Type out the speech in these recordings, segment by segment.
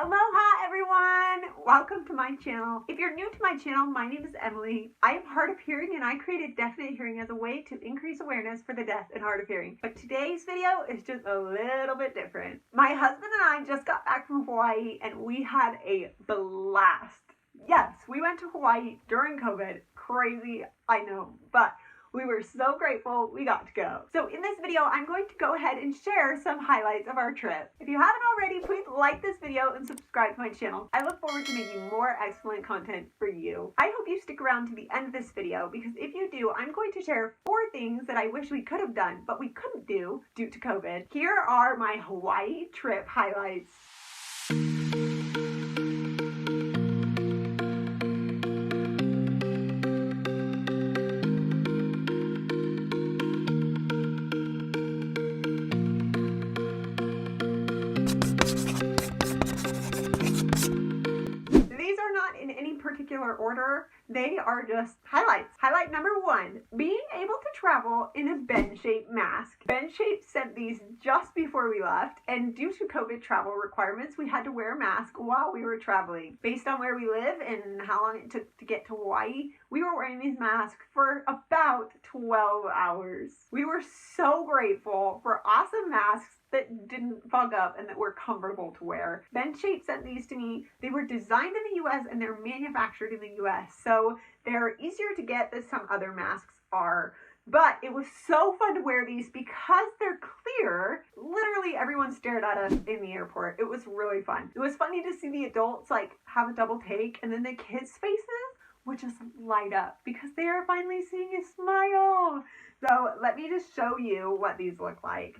Aloha everyone! Welcome to my channel. If you're new to my channel, my name is Emily. I am hard of hearing and I created deafening hearing as a way to increase awareness for the deaf and hard of hearing. But today's video is just a little bit different. My husband and I just got back from Hawaii and we had a blast. Yes, we went to Hawaii during COVID. Crazy, I know, but we were so grateful we got to go. So in this video, I'm going to go ahead and share some highlights of our trip. If you haven't already, please like this video and subscribe to my channel. I look forward to making more excellent content for you. I hope you stick around to the end of this video because if you do, I'm going to share 4 things that I wish we could have done, but we couldn't do due to COVID. Here are my Hawaii trip highlights. Particular order, they are just highlights. Highlight number 1, being able to travel in a BenShape mask. BenShape sent these just before we left, and due to COVID travel requirements, we had to wear a mask while we were traveling. Based on where we live and how long it took to get to Hawaii, we were wearing these masks for about 12 hours. We were so grateful for awesome masks that didn't fog up and that were comfortable to wear. BenShape sent these to me. They were designed in the US and they're manufactured in the US, so they're easier to get than some other masks are. But it was so fun to wear these because they're clear. Literally everyone stared at us in the airport. It was really fun. It was funny to see the adults like have a double take and then the kids' faces would just light up because they are finally seeing a smile. So let me just show you what these look like.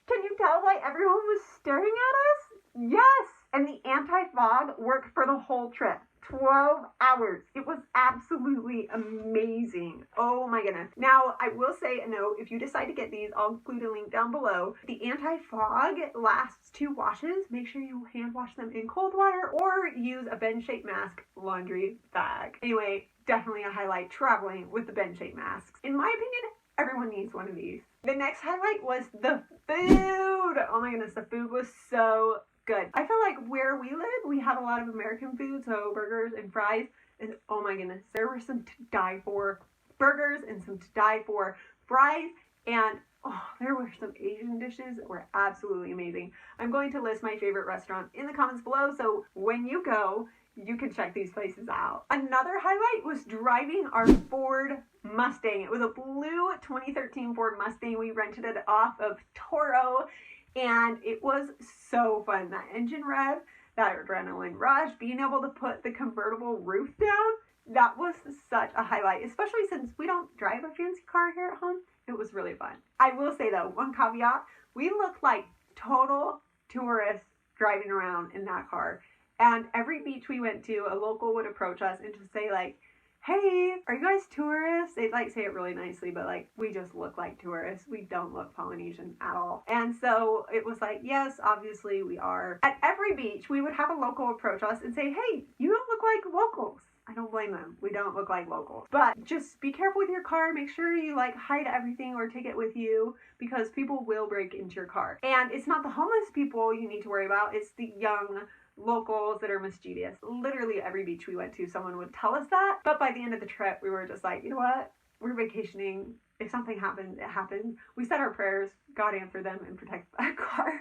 Can you tell why everyone was staring at us? Yes! And the anti-fog worked for the whole trip. 12 hours. It was absolutely amazing. Oh my goodness. Now, I will say a note, if you decide to get these, I'll include a link down below. The anti-fog lasts 2 washes. Make sure you hand wash them in cold water or use a BenShape Mask laundry bag. Anyway, definitely a highlight traveling with the BenShape masks. In my opinion, everyone needs one of these. The next highlight was the food. Oh my goodness, the food was so good. I feel like where we live, we have a lot of American food, so burgers and fries. And oh my goodness, there were some to die for burgers and some to die for fries. And oh, there were some Asian dishes that were absolutely amazing. I'm going to list my favorite restaurants in the comments below, so when you go, you can check these places out. Another highlight was driving our Ford Mustang. It was a blue 2013 Ford Mustang. We rented it off of Toro and it was so fun. That engine rev, that adrenaline rush, being able to put the convertible roof down, that was such a highlight, especially since we don't drive a fancy car here at home. It was really fun. I will say though, one caveat, we looked like total tourists driving around in that car. And every beach we went to, a local would approach us and just say like, hey, are you guys tourists? They'd like say it really nicely, but like, we just look like tourists. We don't look Polynesian at all. And so it was like, yes, obviously we are. At every beach, we would have a local approach us and say, hey, you don't look like locals. I don't blame them. We don't look like locals. But just be careful with your car. Make sure you like hide everything or take it with you because people will break into your car. And it's not the homeless people you need to worry about. It's the young locals that are mischievous. Literally every beach we went to, someone would tell us that. But by the end of the trip, we were just like, you know what? We're vacationing. If something happens, it happens. We said our prayers. God answered them and protected that car.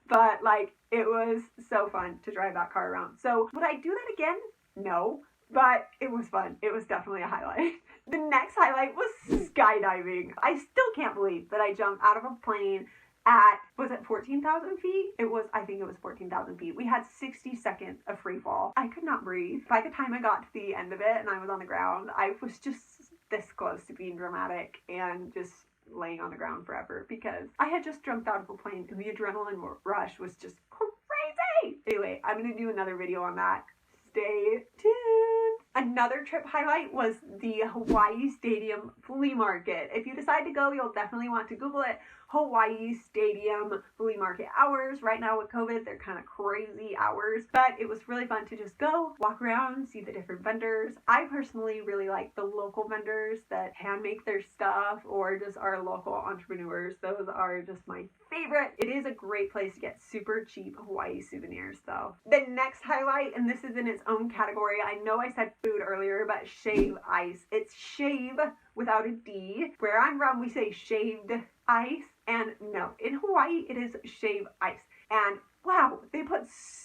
But like, it was so fun to drive that car around. So would I do that again? No. But it was fun. It was definitely a highlight. The next highlight was skydiving. I still can't believe that I jumped out of a plane at, was it 14,000 feet? I think it was 14,000 feet. We had 60 seconds of free fall. I could not breathe. By the time I got to the end of it and I was on the ground, I was just this close to being dramatic and just laying on the ground forever because I had just jumped out of a plane and the adrenaline rush was just crazy. Anyway, I'm going to do another video on that. Stay tuned. Another trip highlight was the Hawaii Stadium Flea Market. If you decide to go, you'll definitely want to Google it. Hawaii Stadium Flea Market hours. Right now with COVID, they're kind of crazy hours, but it was really fun to just go, walk around, see the different vendors. I personally really like the local vendors that hand make their stuff or just are local entrepreneurs. Those are just my favorite. It is a great place to get super cheap Hawaii souvenirs though. The next highlight, and this is in its own category, I know I said food earlier, but shave ice. It's shave without a D. Where I'm from, we say shaved ice, and no, in Hawaii it is shave ice. And wow, they put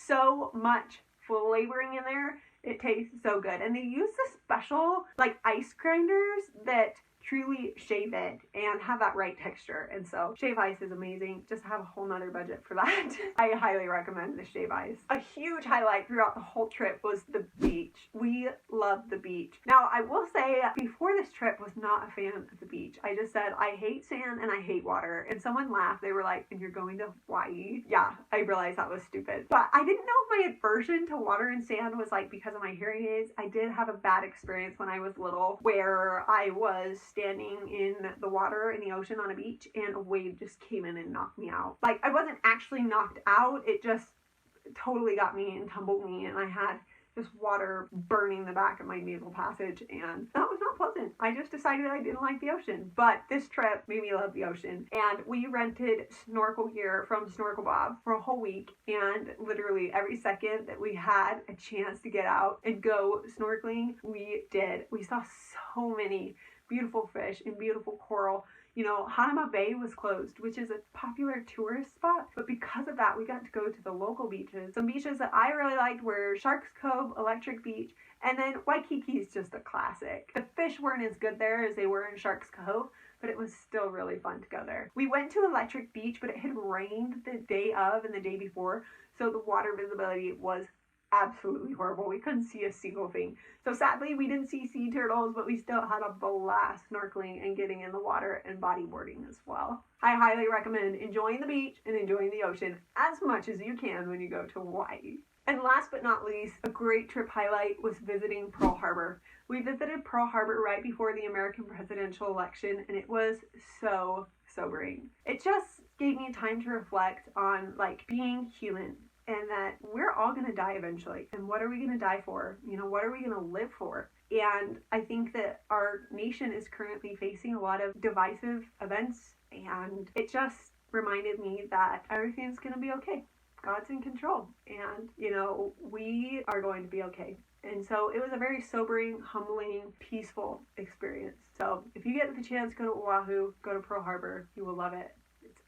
so much flavoring in there. It tastes so good. And they use the special like ice grinders that truly shave it and have that right texture. And so shave ice is amazing. Just have a whole nother budget for that. I highly recommend the shave ice. A huge highlight throughout the whole trip was the beach. We loved the beach. Now I will say before this trip was not a fan of the beach. I just said I hate sand and I hate water, and someone laughed. They were like, and you're going to Hawaii? Yeah, I realized that was stupid. But I didn't know if my aversion to water and sand was like because of my hearing aids. I did have a bad experience when I was little where I was standing in the water in the ocean on a beach and a wave just came in and knocked me out. Like I wasn't actually knocked out, it just totally got me and tumbled me, and I had just water burning the back of my nasal passage, and that was not pleasant. I just decided I didn't like the ocean. But this trip made me love the ocean, and we rented snorkel gear from Snorkel Bob for a whole week, and literally every second that we had a chance to get out and go snorkeling, we did. We saw so many beautiful fish and beautiful coral. You know, Hanama Bay was closed, which is a popular tourist spot, but because of that, we got to go to the local beaches. Some beaches that I really liked were Sharks Cove, Electric Beach, and then Waikiki is just a classic. The fish weren't as good there as they were in Sharks Cove, but it was still really fun to go there. We went to Electric Beach, but it had rained the day of and the day before, so the water visibility was absolutely horrible. We couldn't see a single thing. So sadly, we didn't see sea turtles, but we still had a blast snorkeling and getting in the water and bodyboarding as well. I highly recommend enjoying the beach and enjoying the ocean as much as you can when you go to Hawaii. And last but not least, a great trip highlight was visiting Pearl Harbor. We visited Pearl Harbor right before the American presidential election, and it was so sobering. It just gave me time to reflect on like being human, and that we're all going to die eventually. And what are we going to die for? You know, what are we going to live for? And I think that our nation is currently facing a lot of divisive events, and it just reminded me that everything's going to be okay. God's in control, and you know, we are going to be okay. And so it was a very sobering, humbling, peaceful experience. So if you get the chance to go to Oahu, go to Pearl Harbor, you will love it.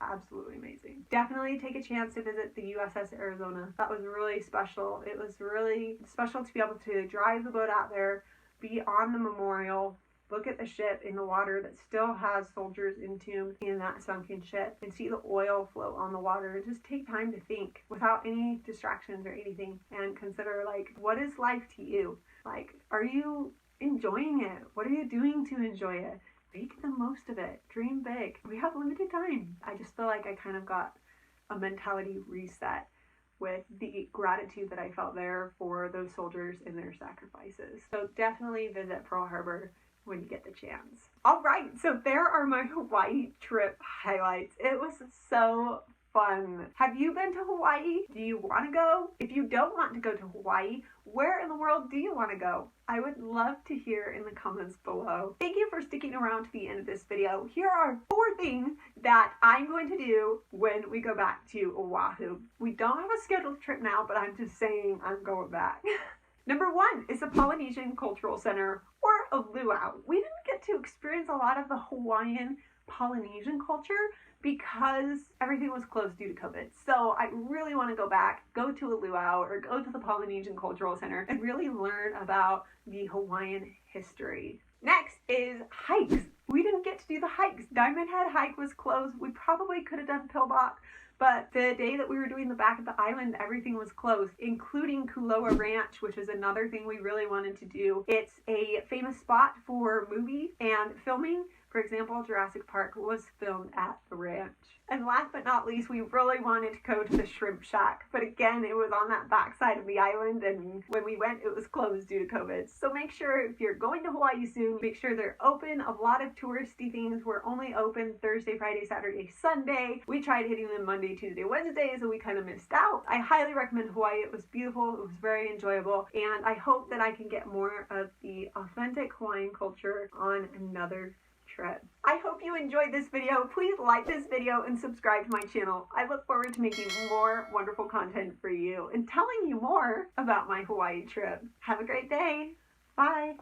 Absolutely amazing. Definitely take a chance to visit the USS Arizona. That was really special. It was really special to be able to drive the boat out there, be on the memorial, look at the ship in the water that still has soldiers entombed in that sunken ship, and see the oil float on the water, and just take time to think without any distractions or anything, and consider like, what is life to you? Like, are you enjoying it? What are you doing to enjoy it? Make the most of it. Dream big. We have limited time. I just feel like I kind of got a mentality reset with the gratitude that I felt there for those soldiers and their sacrifices. So definitely visit Pearl Harbor when you get the chance. All right, so there are my Hawaii trip highlights. It was so fun. Have you been to Hawaii? Do you want to go? If you don't want to go to Hawaii, where in the world do you want to go? I would love to hear in the comments below. Thank you for sticking around to the end of this video. Here are 4 things that I'm going to do when we go back to Oahu. We don't have a scheduled trip now, but I'm just saying I'm going back. Number 1 is the Polynesian Cultural Center, or a luau. We didn't get to experience a lot of the Hawaiian Polynesian culture because everything was closed due to COVID. So I really want to go back, go to a luau or go to the Polynesian Cultural Center and really learn about the Hawaiian history. Next is hikes. We didn't get to do the hikes. Diamond Head hike was closed. We probably could have done Pillbox, but the day that we were doing the back of the island, everything was closed, including Kuloa Ranch, which is another thing we really wanted to do. It's a famous spot for movie and filming For example, Jurassic Park was filmed at the ranch. And last but not least, we really wanted to go to the shrimp shack, but again, it was on that backside of the island, and when we went, it was closed due to COVID. So make sure if you're going to Hawaii soon, make sure they're open. A lot of touristy things were only open Thursday, Friday, Saturday, Sunday. We tried hitting them Monday, Tuesday, Wednesday, so we kind of missed out. I highly recommend Hawaii. It was beautiful. It was very enjoyable, and I hope that I can get more of the authentic Hawaiian culture on another trip. I hope you enjoyed this video. Please like this video and subscribe to my channel. I look forward to making more wonderful content for you and telling you more about my Hawaii trip. Have a great day. Bye.